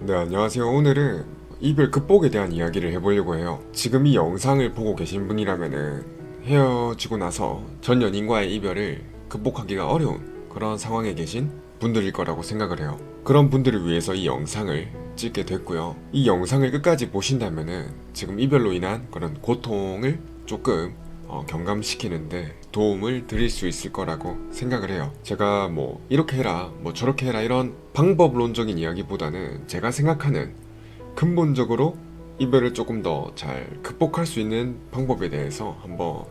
네, 안녕하세요. 오늘은 이별 극복에 대한 이야기를 해보려고 해요. 지금 이 영상을 보고 계신 분이라면은 헤어지고 나서 전 연인과의 이별을 극복하기가 어려운 그런 상황에 계신 분들일 거라고 생각을 해요. 그런 분들을 위해서 이 영상을 찍게 됐고요. 이 영상을 끝까지 보신다면은 지금 이별로 인한 그런 고통을 조금 경감시키는데 도움을 드릴 수 있을 거라고 생각을 해요. 제가 뭐 이렇게 해라, 뭐 저렇게 해라 이런 방법론적인 이야기보다는 제가 생각하는 근본적으로 이별을 조금 더 잘 극복할 수 있는 방법에 대해서 한번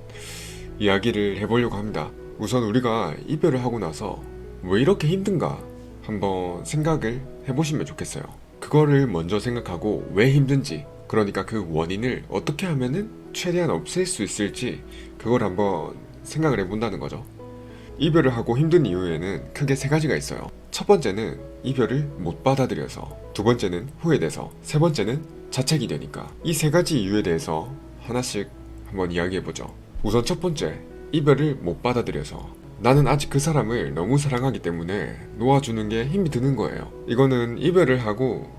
이야기를 해보려고 합니다. 우선 우리가 이별을 하고 나서 왜 이렇게 힘든가 한번 생각을 해보시면 좋겠어요. 그거를 먼저 생각하고 왜 힘든지, 그러니까 그 원인을 어떻게 하면은 최대한 없앨 수 있을지 그걸 한번 생각을 해본다는 거죠. 이별을 하고 힘든 이유에는 크게 세 가지가 있어요. 첫 번째는 이별을 못 받아들여서, 두 번째는 후회돼서, 세 번째는 자책이 되니까. 이 세 가지 이유에 대해서 하나씩 한번 이야기해보죠. 우선 첫 번째, 이별을 못 받아들여서. 나는 아직 그 사람을 너무 사랑하기 때문에 놓아주는 게 힘이 드는 거예요. 이거는 이별을 하고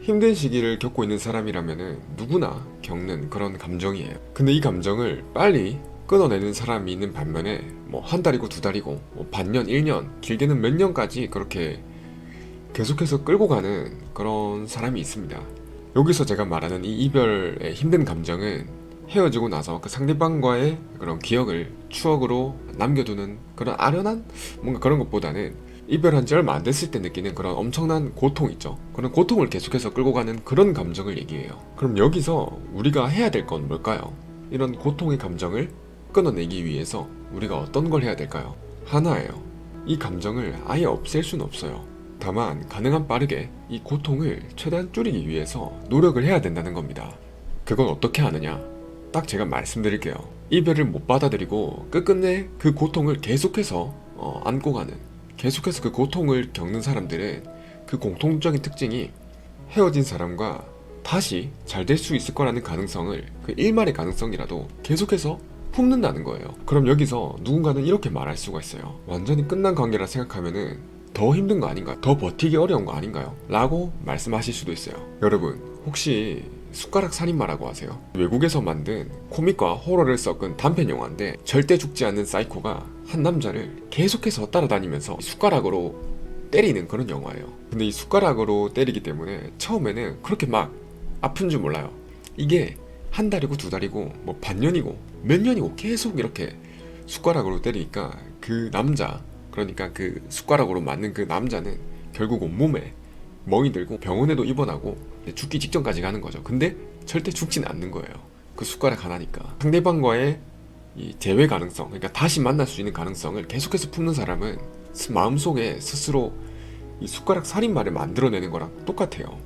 힘든 시기를 겪고 있는 사람이라면 누구나 겪는 그런 감정이에요. 근데 이 감정을 빨리 끊어내는 사람이 있는 반면에 뭐 한 달이고 두 달이고 뭐 반년, 1년, 길게는 몇 년까지 그렇게 계속해서 끌고 가는 그런 사람이 있습니다. 여기서 제가 말하는 이 이별의 힘든 감정은 헤어지고 나서 그 상대방과의 그런 기억을 추억으로 남겨두는 그런 아련한 뭔가 그런 것보다는 이별한 지 얼마 안 됐을 때 느끼는 그런 엄청난 고통 있죠. 그런 고통을 계속해서 끌고 가는 그런 감정을 얘기해요. 그럼 여기서 우리가 해야 될 건 뭘까요? 이런 고통의 감정을 끊어내기 위해서 우리가 어떤 걸 해야 될까요? 하나예요. 이 감정을 아예 없앨 수는 없어요. 다만 가능한 빠르게 이 고통을 최대한 줄이기 위해서 노력을 해야 된다는 겁니다. 그건 어떻게 하느냐? 딱 제가 말씀드릴게요. 이별을 못 받아들이고 끝끝내 그 고통을 계속해서 안고 가는, 계속해서 그 고통을 겪는 사람들은 그 공통적인 특징이 헤어진 사람과 다시 잘 될 수 있을 거라는 가능성을, 그 일말의 가능성이라도 계속해서 품는다는 거예요. 그럼 여기서 누군가는 이렇게 말할 수가 있어요. 완전히 끝난 관계라 생각하면은 더 힘든 거 아닌가요? 더 버티기 어려운 거 아닌가요? 라고 말씀하실 수도 있어요. 여러분, 혹시 숟가락 살인마라고 아세요? 외국에서 만든 코믹과 호러를 섞은 단편 영화인데 절대 죽지 않는 사이코가 한 남자를 계속해서 따라다니면서 숟가락으로 때리는 그런 영화예요. 근데 이 숟가락으로 때리기 때문에 처음에는 그렇게 막 아픈 줄 몰라요. 이게 한 달이고 두 달이고 뭐 반년이고 몇 년이고 계속 이렇게 숟가락으로 때리니까 그 남자, 그러니까 그 숟가락으로 맞는 그 남자는 결국 온몸에 멍이 들고 병원에도 입원하고 죽기 직전까지 가는 거죠. 근데 절대 죽지는 않는 거예요. 그 숟가락 하나니까. 상대방과의 이 재회 가능성, 그러니까 다시 만날 수 있는 가능성을 계속해서 품는 사람은 마음속에 스스로 이 숟가락 살인마를 만들어내는 거랑 똑같아요.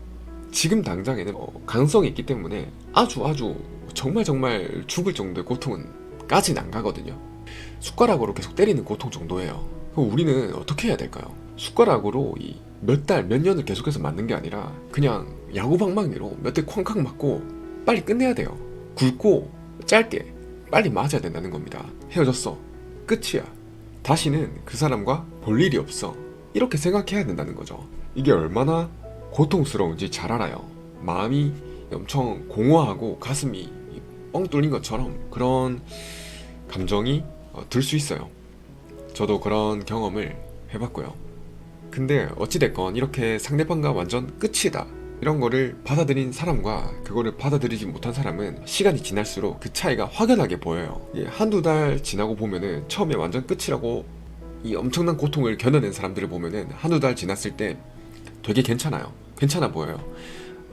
지금 당장에는 가능성이 있기 때문에 아주 정말 죽을 정도의 고통은 까진 안 가거든요. 숟가락으로 계속 때리는 고통 정도예요. 그럼 우리는 어떻게 해야 될까요? 숟가락으로 이 몇 달, 몇 년을 계속해서 맞는 게 아니라 그냥 야구방망이로 몇 대 쾅쾅 맞고 빨리 끝내야 돼요. 굵고 짧게 빨리 맞아야 된다는 겁니다. 헤어졌어. 끝이야. 다시는 그 사람과 볼 일이 없어. 이렇게 생각해야 된다는 거죠. 이게 얼마나 고통스러운지 잘 알아요. 마음이 엄청 공허하고 가슴이 뻥 뚫린 것처럼 그런 감정이 들 수 있어요. 저도 그런 경험을 해봤고요. 근데 어찌됐건 이렇게 상대방과 완전 끝이다 이런 거를 받아들인 사람과 그거를 받아들이지 못한 사람은 시간이 지날수록 그 차이가 확연하게 보여요. 한두 달 지나고 보면은 처음에 완전 끝이라고 이 엄청난 고통을 견뎌낸 사람들을 보면은 한두 달 지났을 때 되게 괜찮아요. 괜찮아 보여요.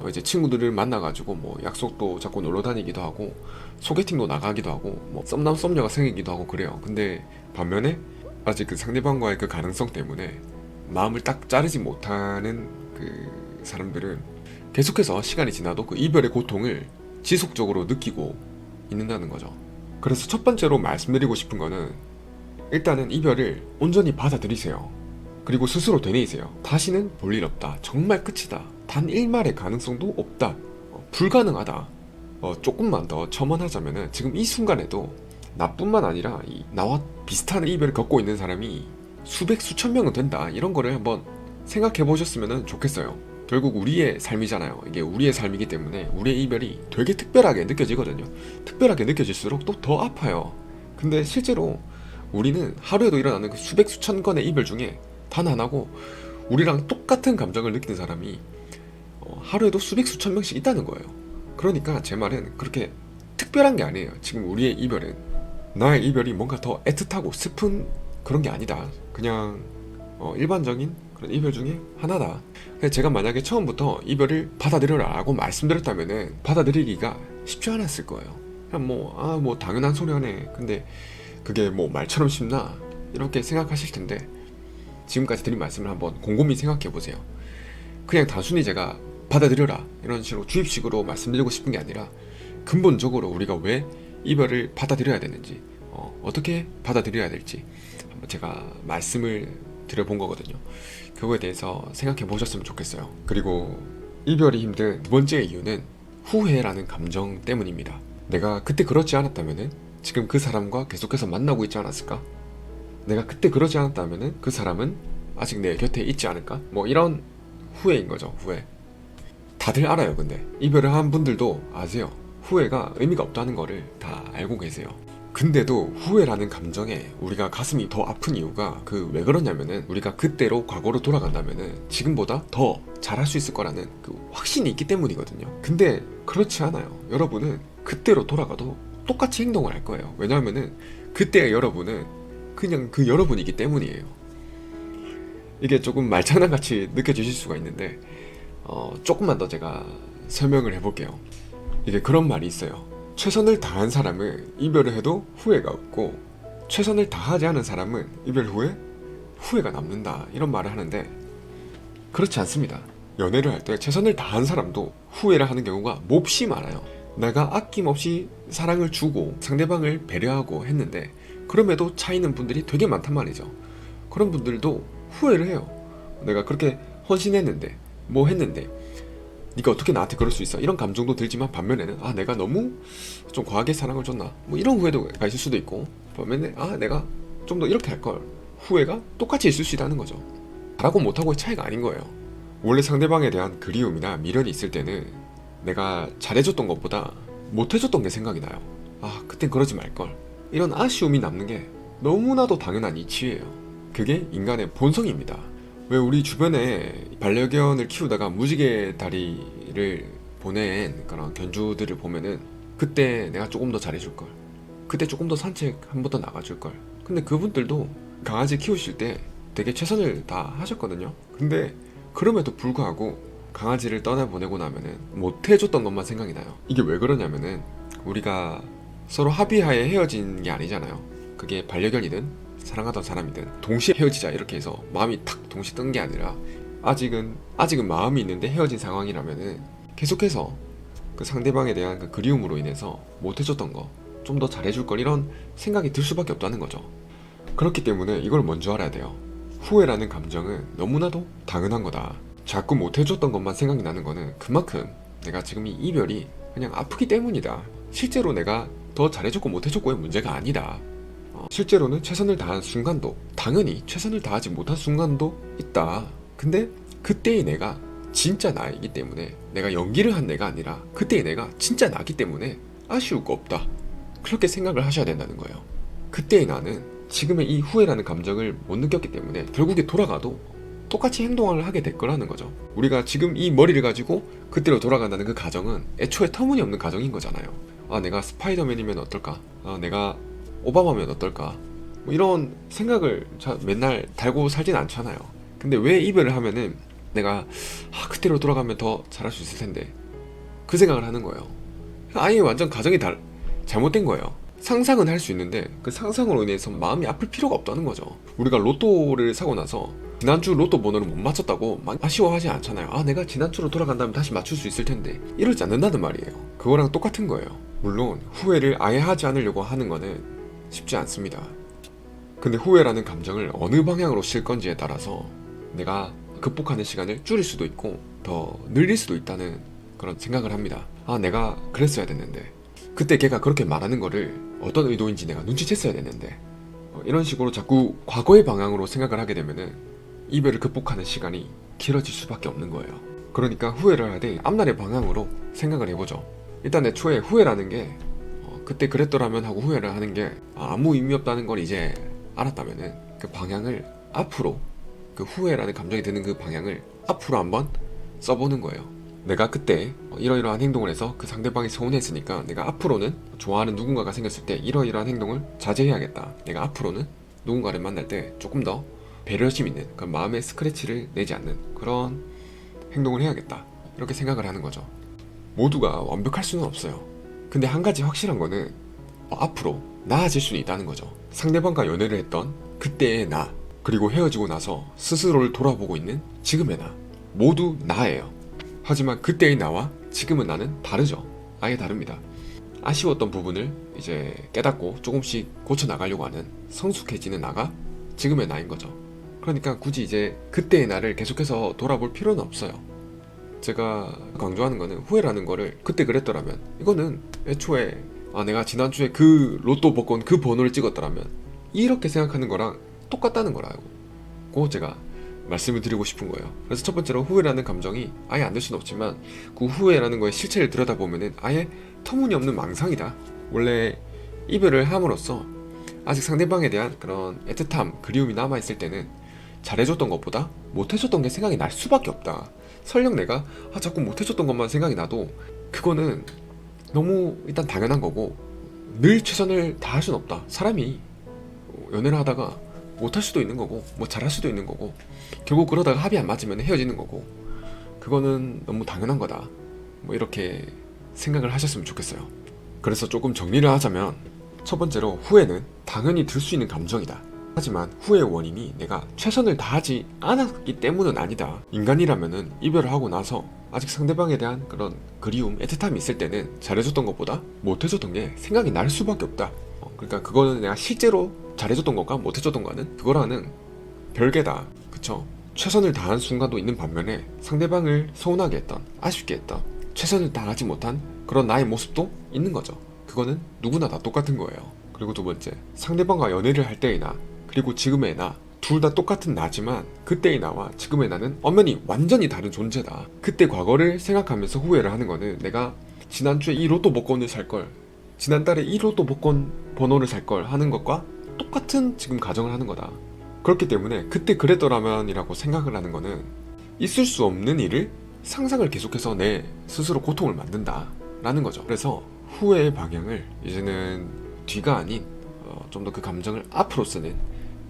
이제 친구들을 만나가지고 뭐 약속도 잡고 놀러 다니기도 하고 소개팅도 나가기도 하고 뭐 썸남 썸녀가 생기기도 하고 그래요. 근데 반면에 아직 그 상대방과의 그 가능성 때문에 마음을 딱 자르지 못하는 그 사람들은 계속해서 시간이 지나도 그 이별의 고통을 지속적으로 느끼고 있는다는 거죠. 그래서 첫 번째로 말씀드리고 싶은 거는 일단은 이별을 온전히 받아들이세요. 그리고 스스로 되뇌이세요. 다시는 볼 일 없다. 정말 끝이다. 단 일말의 가능성도 없다. 불가능하다. 조금만 더 첨언하자면은 지금 이 순간에도 나뿐만 아니라 나와 비슷한 이별을 겪고 있는 사람이 수백 수천 명은 된다. 이런 거를 한번 생각해 보셨으면 좋겠어요. 결국 우리의 삶이잖아요. 이게 우리의 삶이기 때문에 우리의 이별이 되게 특별하게 느껴지거든요. 특별하게 느껴질수록 또 더 아파요. 근데 실제로 우리는 하루에도 일어나는 그 수백 수천 건의 이별 중에 단 하나고 우리랑 똑같은 감정을 느끼는 사람이 하루에도 수백 수천 명씩 있다는 거예요. 그러니까 제 말은 그렇게 특별한 게 아니에요. 지금 우리의 이별은 나의 이별이 뭔가 더 애틋하고 슬픈 그런 게 아니다. 그냥 일반적인 그런 이별 중에 하나다. 제가 만약에 처음부터 이별을 받아들여라 라고 말씀드렸다면은 받아들이기가 쉽지 않았을 거예요. 그냥 뭐 당연한 소리 하네. 근데 그게 뭐 말처럼 쉽나? 이렇게 생각하실 텐데 지금까지 드린 말씀을 한번 곰곰이 생각해 보세요. 그냥 단순히 제가 받아들여라 이런 식으로 주입식으로 말씀드리고 싶은 게 아니라 근본적으로 우리가 왜 이별을 받아들여야 되는지 어떻게 받아들여야 될지 한번 제가 말씀을 드려본 거거든요. 그거에 대해서 생각해 보셨으면 좋겠어요. 그리고 이별이 힘든 두 번째 이유는 후회라는 감정 때문입니다. 내가 그때 그렇지 않았다면은 지금 그 사람과 계속해서 만나고 있지 않았을까? 내가 그때 그러지 않았다면은 그 사람은 아직 내 곁에 있지 않을까? 뭐 이런 후회인 거죠. 후회. 다들 알아요. 근데 이별을 한 분들도 아세요. 후회가 의미가 없다는 거를 다 알고 계세요. 근데도 후회라는 감정에 우리가 가슴이 더 아픈 이유가 왜 그러냐면은 우리가 그때로 과거로 돌아간다면은 지금보다 더 잘할 수 있을 거라는 그 확신이 있기 때문이거든요. 근데 그렇지 않아요. 여러분은 그때로 돌아가도 똑같이 행동을 할 거예요. 왜냐하면은 그때의 여러분은 그냥 그 여러분이기 때문이에요. 이게 조금 말장난같이 느껴지실 수가 있는데 조금만 더 제가 설명을 해볼게요. 이게 그런 말이 있어요. 최선을 다한 사람은 이별을 해도 후회가 없고 최선을 다하지 않은 사람은 이별 후에 후회가 남는다 이런 말을 하는데 그렇지 않습니다. 연애를 할 때 최선을 다한 사람도 후회를 하는 경우가 몹시 많아요. 내가 아낌없이 사랑을 주고 상대방을 배려하고 했는데 그럼에도 차이는 분들이 되게 많단 말이죠. 그런 분들도 후회를 해요. 내가 그렇게 헌신했는데 뭐 했는데 네가 어떻게 나한테 그럴 수 있어? 이런 감정도 들지만 반면에는 내가 너무 좀 과하게 사랑을 줬나? 뭐 이런 후회가 있을 수도 있고 반면에 내가 좀 더 이렇게 할걸 후회가 똑같이 있을 수 있다는 거죠. 잘하고 못하고의 차이가 아닌 거예요. 원래 상대방에 대한 그리움이나 미련이 있을 때는 내가 잘해줬던 것보다 못해줬던 게 생각이 나요. 그땐 그러지 말걸 이런 아쉬움이 남는 게 너무나도 당연한 이치예요. 그게 인간의 본성입니다. 왜 우리 주변에 반려견을 키우다가 무지개 다리를 보낸 그런 견주들을 보면은 그때 내가 조금 더 잘해줄걸, 그때 조금 더 산책 한 번 더 나가줄걸. 근데 그분들도 강아지 키우실 때 되게 최선을 다 하셨거든요. 근데 그럼에도 불구하고 강아지를 떠나보내고 나면은 못해줬던 것만 생각이 나요. 이게 왜 그러냐면은 우리가 서로 합의하에 헤어진 게 아니잖아요. 그게 반려견이든 사랑하던 사람이든 동시에 헤어지자 이렇게 해서 마음이 탁 동시에 뜬 게 아니라 아직은 마음이 있는데 헤어진 상황이라면은 계속해서 그 상대방에 대한 그 그리움으로 인해서 못해줬던 거 좀 더 잘해줄 걸 이런 생각이 들 수밖에 없다는 거죠. 그렇기 때문에 이걸 먼저 알아야 돼요. 후회라는 감정은 너무나도 당연한 거다. 자꾸 못해줬던 것만 생각이 나는 거는 그만큼 내가 지금 이 이별이 그냥 아프기 때문이다. 실제로 내가 더 잘해줬고 못해줬고의 문제가 아니다. 실제로는 최선을 다한 순간도 당연히 최선을 다하지 못한 순간도 있다. 근데 그때의 내가 진짜 나이기 때문에 내가 연기를 한 내가 아니라 그때의 내가 진짜 나기 때문에 아쉬울 거 없다. 그렇게 생각을 하셔야 된다는 거예요. 그때의 나는 지금의 이 후회라는 감정을 못 느꼈기 때문에 결국에 돌아가도 똑같이 행동을 하게 될 거라는 거죠. 우리가 지금 이 머리를 가지고 그때로 돌아간다는 그 가정은 애초에 터무니없는 가정인 거잖아요. 내가 스파이더맨이면 어떨까? 내가 오바마면 어떨까? 뭐 이런 생각을 맨날 달고 살진 않잖아요. 근데 왜 이별을 하면은 내가 그때로 돌아가면 더 잘할 수 있을 텐데 그 생각을 하는 거예요. 아예 완전 가정이 잘못된 거예요. 상상은 할 수 있는데 그 상상으로 인해서 마음이 아플 필요가 없다는 거죠. 우리가 로또를 사고 나서 지난주 로또 번호를 못 맞췄다고 막 아쉬워하지 않잖아요. 내가 지난주로 돌아간다면 다시 맞출 수 있을 텐데 이러지 않는다는 말이에요. 그거랑 똑같은 거예요. 물론 후회를 아예 하지 않으려고 하는 거는 쉽지 않습니다. 근데 후회라는 감정을 어느 방향으로 실 건지에 따라서 내가 극복하는 시간을 줄일 수도 있고 더 늘릴 수도 있다는 그런 생각을 합니다. 내가 그랬어야 됐는데 그때 걔가 그렇게 말하는 거를 어떤 의도인지 내가 눈치챘어야 됐는데 이런 식으로 자꾸 과거의 방향으로 생각을 하게 되면은 이별을 극복하는 시간이 길어질 수밖에 없는 거예요. 그러니까 후회를 하되 앞날의 방향으로 생각을 해보죠. 일단 애초에 후회라는 게 그때 그랬더라면 하고 후회를 하는 게 아무 의미 없다는 걸 이제 알았다면은 그 방향을 앞으로, 그 후회라는 감정이 드는 그 방향을 앞으로 한번 써보는 거예요. 내가 그때 이러이러한 행동을 해서 그 상대방이 서운했으니까 내가 앞으로는 좋아하는 누군가가 생겼을 때 이러이러한 행동을 자제해야겠다. 내가 앞으로는 누군가를 만날 때 조금 더 배려심 있는 그런 마음의 스크래치를 내지 않는 그런 행동을 해야겠다. 이렇게 생각을 하는 거죠. 모두가 완벽할 수는 없어요. 근데 한 가지 확실한 거는 앞으로 나아질 수는 있다는 거죠. 상대방과 연애를 했던 그때의 나, 그리고 헤어지고 나서 스스로를 돌아보고 있는 지금의 나, 모두 나예요. 하지만 그때의 나와 지금의 나는 다르죠. 아예 다릅니다. 아쉬웠던 부분을 이제 깨닫고 조금씩 고쳐나가려고 하는 성숙해지는 나가 지금의 나인 거죠. 그러니까 굳이 이제 그때의 나를 계속해서 돌아볼 필요는 없어요. 제가 강조하는 거는 후회라는 거를 그때 그랬더라면, 이거는 애초에 내가 지난주에 그 로또 복권 그 번호를 찍었더라면 이렇게 생각하는 거랑 똑같다는 거라고 제가 말씀을 드리고 싶은 거예요. 그래서 첫 번째로 후회라는 감정이 아예 안 들 수는 없지만 그 후회라는 거의 실체를 들여다보면은 아예 터무니없는 망상이다. 원래 이별을 함으로써 아직 상대방에 대한 그런 애틋함, 그리움이 남아있을 때는 잘해줬던 것보다 못해줬던 게 생각이 날 수밖에 없다. 설령 내가 자꾸 못해줬던 것만 생각이 나도 그거는 너무 일단 당연한 거고, 늘 최선을 다할 수는 없다. 사람이 연애를 하다가 못할 수도 있는 거고 뭐 잘할 수도 있는 거고 결국 그러다가 합이 안 맞으면 헤어지는 거고, 그거는 너무 당연한 거다. 뭐 이렇게 생각을 하셨으면 좋겠어요. 그래서 조금 정리를 하자면, 첫 번째로 후회는 당연히 들 수 있는 감정이다. 하지만 후회의 원인이 내가 최선을 다하지 않았기 때문은 아니다. 인간이라면은 이별을 하고 나서 아직 상대방에 대한 그런 그리움, 애틋함이 있을 때는 잘해줬던 것보다 못해줬던 게 생각이 날 수밖에 없다. 그러니까 그거는 내가 실제로 잘해줬던 것과 못해줬던 거는 그거랑은 별개다. 그쵸? 최선을 다한 순간도 있는 반면에 상대방을 서운하게 했던, 아쉽게 했던, 최선을 다하지 못한 그런 나의 모습도 있는 거죠. 그거는 누구나 다 똑같은 거예요. 그리고 두 번째, 상대방과 연애를 할 때의 나, 그리고 지금의 나, 둘 다 똑같은 나지만 그때의 나와 지금의 나는 엄연히 완전히 다른 존재다. 그때 과거를 생각하면서 후회를 하는 거는 내가 지난주에 이 로또 복권을 살걸, 지난달에 이 로또 복권 번호를 살걸 하는 것과 똑같은 지금 가정을 하는 거다. 그렇기 때문에 그때 그랬더라면이라고 생각을 하는 거는 있을 수 없는 일을 상상을 계속해서 내 스스로 고통을 만든다 라는 거죠. 그래서 후회의 방향을 이제는 뒤가 아닌 좀 더 그 감정을 앞으로 쓰는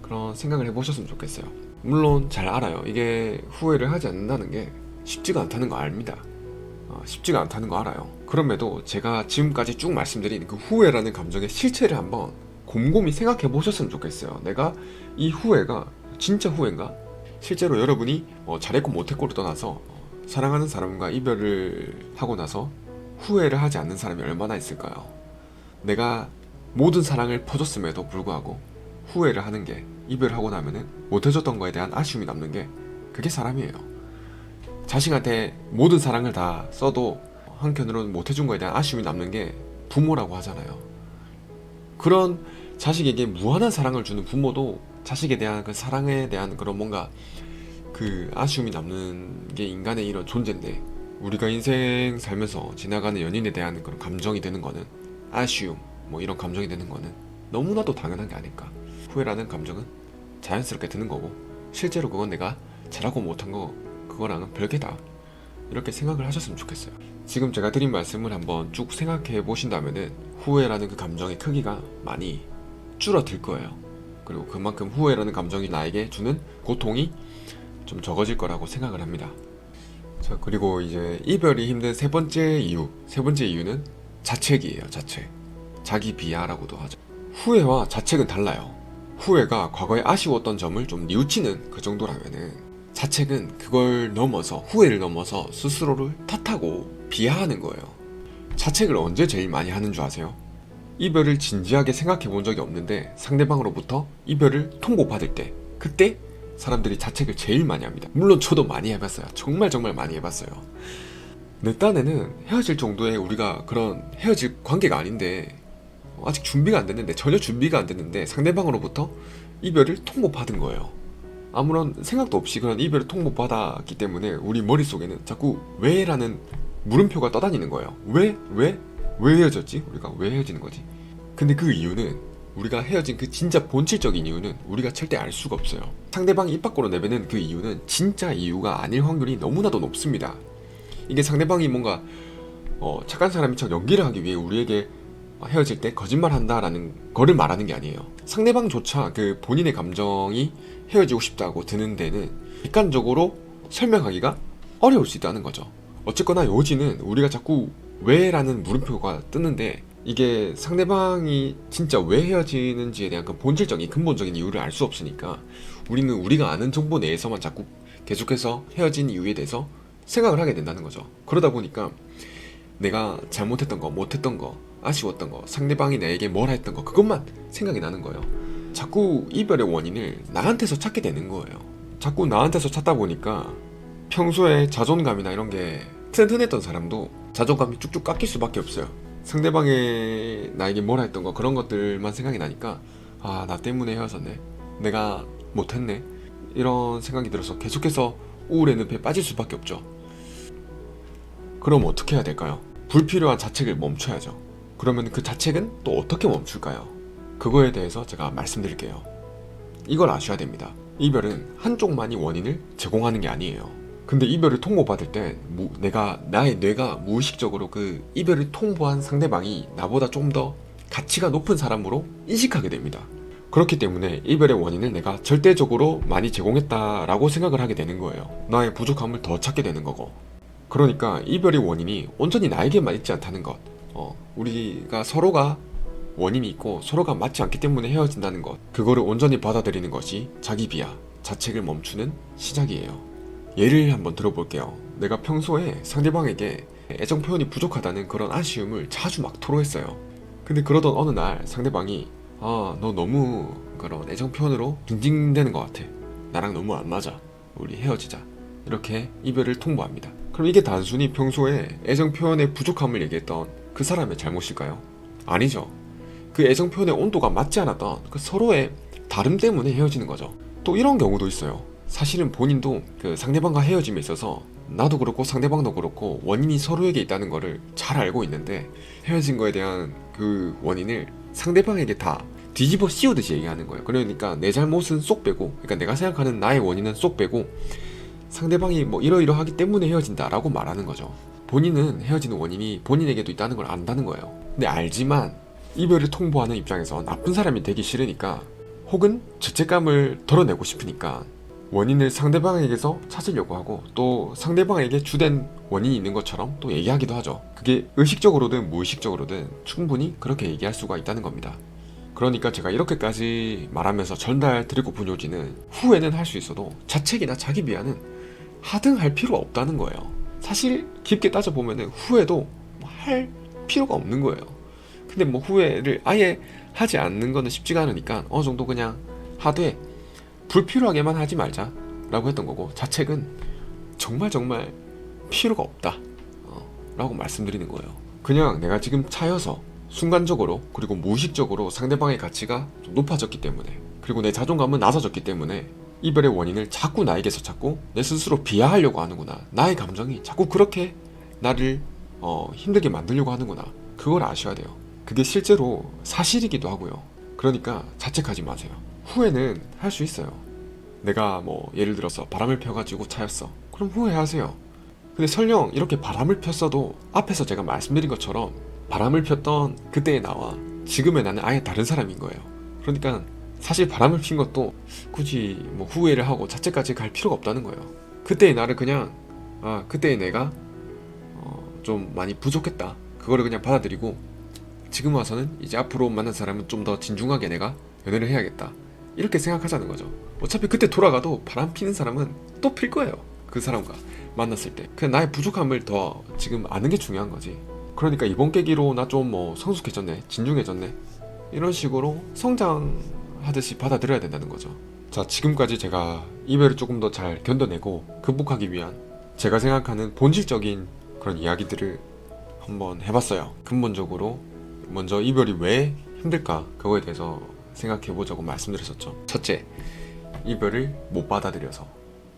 그런 생각을 해보셨으면 좋겠어요. 물론 잘 알아요. 이게 후회를 하지 않는다는 게 쉽지가 않다는 거 압니다. 쉽지가 않다는 거 알아요. 그럼에도 제가 지금까지 쭉 말씀드린 그 후회라는 감정의 실체를 한번 곰곰이 생각해 보셨으면 좋겠어요. 내가 이 후회가 진짜 후회인가? 실제로 여러분이 잘했고 못했고를 떠나서 사랑하는 사람과 이별을 하고 나서 후회를 하지 않는 사람이 얼마나 있을까요? 내가 모든 사랑을 퍼줬음에도 불구하고 후회를 하는 게, 이별하고 나면은 못해줬던 거에 대한 아쉬움이 남는 게, 그게 사람이에요. 자식한테 모든 사랑을 다 써도 한편으로는 못해준 거에 대한 아쉬움이 남는 게 부모라고 하잖아요. 그런 자식에게 무한한 사랑을 주는 부모도 자식에 대한 그 사랑에 대한 그런 뭔가 그 아쉬움이 남는 게 인간의 이런 존재인데, 우리가 인생 살면서 지나가는 연인에 대한 그런 감정이 드는 거는, 아쉬움 뭐 이런 감정이 드는 거는 너무나도 당연한 게 아닐까. 후회라는 감정은 자연스럽게 드는 거고, 실제로 그건 내가 잘하고 못한 거 그거랑은 별개다. 이렇게 생각을 하셨으면 좋겠어요. 지금 제가 드린 말씀을 한번 쭉 생각해 보신다면은 후회라는 그 감정의 크기가 많이 줄어들 거예요. 그리고 그만큼 후회라는 감정이 나에게 주는 고통이 좀 적어질 거라고 생각을 합니다. 자, 그리고 이제 이별이 힘든 세 번째 이유는 자책이에요. 자기 비하라고도 하죠. 후회와 자책은 달라요. 후회가 과거에 아쉬웠던 점을 좀 뉘우치는 그 정도라면은, 자책은 그걸 넘어서, 후회를 넘어서 스스로를 탓하고 비하하는 거예요. 자책을 언제 제일 많이 하는 줄 아세요? 이별을 진지하게 생각해 본 적이 없는데 상대방으로부터 이별을 통보받을 때, 그때 사람들이 자책을 제일 많이 합니다. 물론 저도 많이 해봤어요. 정말 많이 해봤어요. 내 딴에는 헤어질 정도의 우리가 그런 헤어질 관계가 아닌데, 아직 준비가 안 됐는데, 전혀 준비가 안 됐는데 상대방으로부터 이별을 통보받은 거예요. 아무런 생각도 없이 그런 이별을 통보받았기 때문에 우리 머릿속에는 자꾸 왜라는 물음표가 떠다니는 거예요. 왜? 왜? 왜 헤어졌지? 우리가 왜 헤어지는 거지? 근데 그 이유는, 우리가 헤어진 그 진짜 본질적인 이유는 우리가 절대 알 수가 없어요. 상대방이 입 밖으로 내뱉는 그 이유는 진짜 이유가 아닐 확률이 너무나도 높습니다. 이게 상대방이 뭔가 착한 사람인 척 연기를 하기 위해 우리에게 헤어질 때 거짓말한다라는 거를 말하는 게 아니에요. 상대방조차 그 본인의 감정이 헤어지고 싶다고 드는 데는 객관적으로 설명하기가 어려울 수 있다는 거죠. 어쨌거나 요지는 우리가 자꾸 왜라는 물음표가 뜨는데, 이게 상대방이 진짜 왜 헤어지는지에 대한 그 본질적인 근본적인 이유를 알 수 없으니까 우리는 우리가 아는 정보 내에서만 자꾸 계속해서 헤어진 이유에 대해서 생각을 하게 된다는 거죠. 그러다 보니까 내가 잘못했던 거, 못했던 거, 아쉬웠던 거, 상대방이 나에게 뭐라 했던 거, 그것만 생각이 나는 거예요. 자꾸 이별의 원인을 나한테서 찾게 되는 거예요. 자꾸 나한테서 찾다 보니까 평소에 자존감이나 이런 게 튼튼했던 사람도 자존감이 쭉쭉 깎일 수밖에 없어요. 상대방이 나에게 뭐라 했던 거, 그런 것들만 생각이 나니까 아, 나 때문에 헤어졌네, 내가 못했네, 이런 생각이 들어서 계속해서 우울의 늪에 빠질 수밖에 없죠. 그럼 어떻게 해야 될까요? 불필요한 자책을 멈춰야죠. 그러면 그 자책은 또 어떻게 멈출까요? 그거에 대해서 제가 말씀드릴게요. 이걸 아셔야 됩니다. 이별은 한쪽만이 원인을 제공하는 게 아니에요. 근데 이별을 통보받을 때 나의 뇌가 무의식적으로 그 이별을 통보한 상대방이 나보다 좀 더 가치가 높은 사람으로 인식하게 됩니다. 그렇기 때문에 이별의 원인을 내가 절대적으로 많이 제공했다라고 생각을 하게 되는 거예요. 나의 부족함을 더 찾게 되는 거고. 그러니까 이별의 원인이 온전히 나에게만 있지 않다는 것, 우리가 서로가 원인이 있고 서로가 맞지 않기 때문에 헤어진다는 것, 그거를 온전히 받아들이는 것이 자기 비하, 자책을 멈추는 시작이에요. 예를 한번 들어볼게요. 내가 평소에 상대방에게 애정 표현이 부족하다는 그런 아쉬움을 자주 막 토로했어요. 근데 그러던 어느 날 상대방이 너 너무 그런 애정 표현으로 징징대는 것 같아, 나랑 너무 안 맞아, 우리 헤어지자, 이렇게 이별을 통보합니다. 그럼 이게 단순히 평소에 애정 표현의 부족함을 얘기했던 그 사람의 잘못일까요? 아니죠. 그 애정 표현의 온도가 맞지 않았던 그 서로의 다름 때문에 헤어지는 거죠. 또 이런 경우도 있어요. 사실은 본인도 그 상대방과 헤어짐에 있어서 나도 그렇고 상대방도 그렇고 원인이 서로에게 있다는 거를 잘 알고 있는데, 헤어진 거에 대한 그 원인을 상대방에게 다 뒤집어 씌우듯이 얘기하는 거예요. 그러니까 내 잘못은 쏙 빼고, 그러니까 내가 생각하는 나의 원인은 쏙 빼고 상대방이 뭐 이러이러하기 때문에 헤어진다라고 말하는 거죠. 본인은 헤어지는 원인이 본인에게도 있다는 걸 안다는 거예요. 근데 알지만 이별을 통보하는 입장에서 나쁜 사람이 되기 싫으니까, 혹은 죄책감을 덜어내고 싶으니까 원인을 상대방에게서 찾으려고 하고, 또 상대방에게 주된 원인이 있는 것처럼 또 얘기하기도 하죠. 그게 의식적으로든 무의식적으로든 충분히 그렇게 얘기할 수가 있다는 겁니다. 그러니까 제가 이렇게까지 말하면서 전달드리고픈 요지는, 후회는 할 수 있어도 자책이나 자기 비하는 하등할 필요가 없다는 거예요. 사실 깊게 따져보면 후회도 할 필요가 없는 거예요. 근데 뭐 후회를 아예 하지 않는 거는 쉽지가 않으니까 어느 정도 그냥 하되 불필요하게만 하지 말자 라고 했던 거고, 자책은 정말 필요가 없다 라고 말씀드리는 거예요. 그냥 내가 지금 차여서 순간적으로 그리고 무의식적으로 상대방의 가치가 좀 높아졌기 때문에, 그리고 내 자존감은 낮아졌기 때문에 이별의 원인을 자꾸 나에게서 찾고 내 스스로 비하하려고 하는구나, 나의 감정이 자꾸 그렇게 나를 힘들게 만들려고 하는구나, 그걸 아셔야 돼요. 그게 실제로 사실이기도 하고요. 그러니까 자책하지 마세요. 후회는 할 수 있어요. 내가 뭐 예를 들어서 바람을 펴가지고 차였어, 그럼 후회하세요. 근데 설령 이렇게 바람을 폈어도 앞에서 제가 말씀드린 것처럼 바람을 폈던 그때의 나와 지금의 나는 아예 다른 사람인 거예요. 그러니까 사실 바람을 핀 것도 굳이 뭐 후회를 하고 자책까지 갈 필요가 없다는 거예요. 그때의 나를 그냥 그때의 내가 좀 많이 부족했다, 그거를 그냥 받아들이고 지금 와서는 이제 앞으로 만난 사람은 좀 더 진중하게 내가 연애를 해야겠다, 이렇게 생각하자는 거죠. 어차피 그때 돌아가도 바람 피는 사람은 또 필 거예요. 그 사람과 만났을 때 그냥 나의 부족함을 더 지금 아는 게 중요한 거지. 그러니까 이번 계기로 나 좀 뭐 성숙해졌네, 진중해졌네, 이런 식으로 성장하듯이 받아들여야 된다는 거죠. 자, 지금까지 제가 이별을 조금 더 잘 견뎌내고 극복하기 위한 제가 생각하는 본질적인 그런 이야기들을 한번 해봤어요. 근본적으로 먼저 이별이 왜 힘들까, 그거에 대해서 생각해보자고 말씀드렸었죠. 첫째, 이별을 못 받아들여서,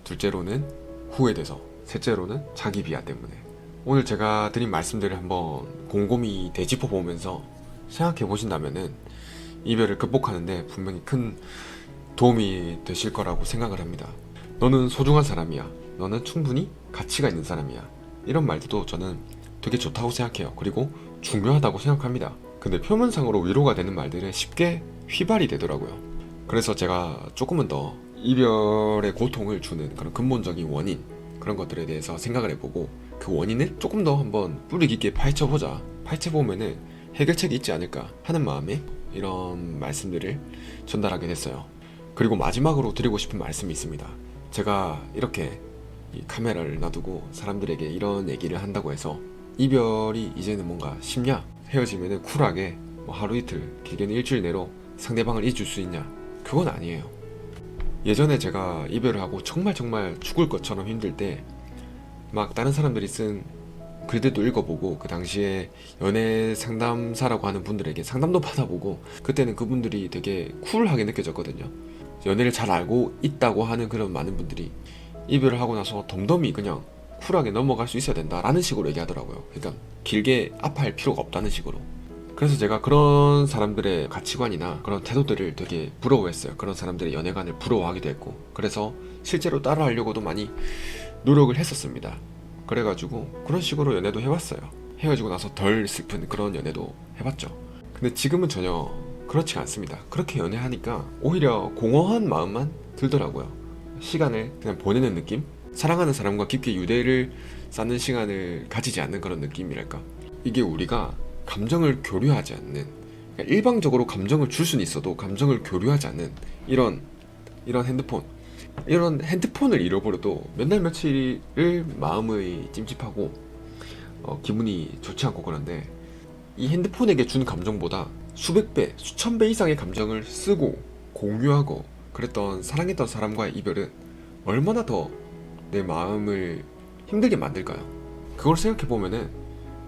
둘째로는 후회돼서, 셋째로는 자기 비하 때문에. 오늘 제가 드린 말씀들을 한번 곰곰이 되짚어 보면서 생각해 보신다면은 이별을 극복하는데 분명히 큰 도움이 되실 거라고 생각을 합니다. 너는 소중한 사람이야. 너는 충분히 가치가 있는 사람이야. 이런 말들도 저는 되게 좋다고 생각해요. 그리고 중요하다고 생각합니다. 근데 표면상으로 위로가 되는 말들은 쉽게 휘발이 되더라고요. 그래서 제가 조금은 더 이별의 고통을 주는 그런 근본적인 원인, 그런 것들에 대해서 생각을 해보고 그 원인을 조금 더 한번 뿌리 깊게 파헤쳐보자. 파헤쳐보면은 해결책이 있지 않을까 하는 마음에 이런 말씀들을 전달하게 됐어요. 그리고 마지막으로 드리고 싶은 말씀이 있습니다. 제가 이렇게 이 카메라를 놔두고 사람들에게 이런 얘기를 한다고 해서 이별이 이제는 뭔가 쉽냐? 헤어지면은 쿨하게 뭐 하루 이틀, 길게는 일주일 내로 상대방을 잊을 수 있냐? 그건 아니에요. 예전에 제가 이별을 하고 정말 죽을 것처럼 힘들 때 막 다른 사람들이 쓴 글들도 읽어보고 그 당시에 연애 상담사라고 하는 분들에게 상담도 받아보고 그때는 그분들이 되게 쿨하게 느껴졌거든요. 연애를 잘 알고 있다고 하는 그런 많은 분들이 이별을 하고 나서 덤덤히 그냥 쿨하게 넘어갈 수 있어야 된다라는 식으로 얘기하더라고요. 그러니까 길게 아파할 필요가 없다는 식으로. 그래서 제가 그런 사람들의 가치관이나 그런 태도들을 되게 부러워했어요. 그런 사람들의 연애관을 부러워하기도 했고, 그래서 실제로 따라하려고도 많이 노력을 했었습니다. 그래가지고 그런 식으로 연애도 해봤어요. 헤어지고 나서 덜 슬픈 그런 연애도 해봤죠. 근데 지금은 전혀 그렇지 않습니다. 그렇게 연애하니까 오히려 공허한 마음만 들더라고요. 시간을 그냥 보내는 느낌? 사랑하는 사람과 깊게 유대를 쌓는 시간을 가지지 않는 그런 느낌이랄까? 이게 우리가 감정을 교류하지 않는, 그러니까 일방적으로 감정을 줄 수는 있어도 감정을 교류하지 않는 이런 핸드폰을 잃어버려도 몇 날 며칠을 마음이 찜찜하고 기분이 좋지 않고, 그런데 이 핸드폰에게 준 감정보다 수백 배, 수천 배 이상의 감정을 쓰고 공유하고 그랬던 사랑했던 사람과의 이별은 얼마나 더 내 마음을 힘들게 만들까요? 그걸 생각해보면은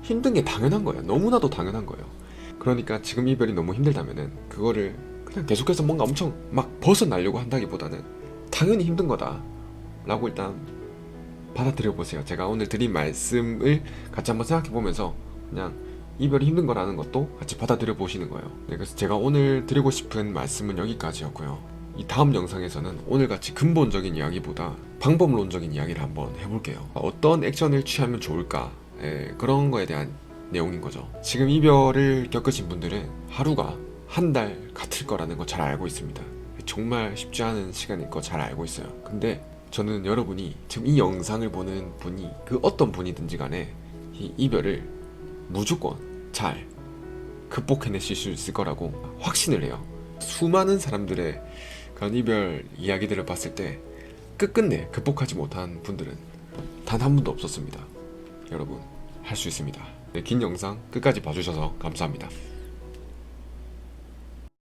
힘든 게 당연한 거예요. 너무나도 당연한 거예요. 그러니까 지금 이별이 너무 힘들다면은 그거를 그냥 계속해서 뭔가 엄청 막 벗어나려고 한다기보다는 당연히 힘든 거다 라고 일단 받아들여 보세요. 제가 오늘 드린 말씀을 같이 한번 생각해 보면서 그냥 이별이 힘든 거라는 것도 같이 받아들여 보시는 거예요. 네, 그래서 제가 오늘 드리고 싶은 말씀은 여기까지였고요. 이 다음 영상에서는 오늘같이 근본적인 이야기보다 방법론적인 이야기를 한번 해볼게요. 어떤 액션을 취하면 좋을까, 그런 거에 대한 내용인 거죠. 지금 이별을 겪으신 분들은 하루가 한 달 같을 거라는 거 잘 알고 있습니다. 정말 쉽지 않은 시간일 거 잘 알고 있어요. 근데 저는 여러분이 지금 이 영상을 보는 분이 그 어떤 분이든지 간에 이 이별을 무조건 잘 극복해내실 수 있을 거라고 확신을 해요. 수많은 사람들의 그런 이별 이야기들을 봤을 때 끝끝내 극복하지 못한 분들은 단 한 분도 없었습니다. 여러분, 할 수 있습니다. 네, 긴 영상 끝까지 봐주셔서 감사합니다.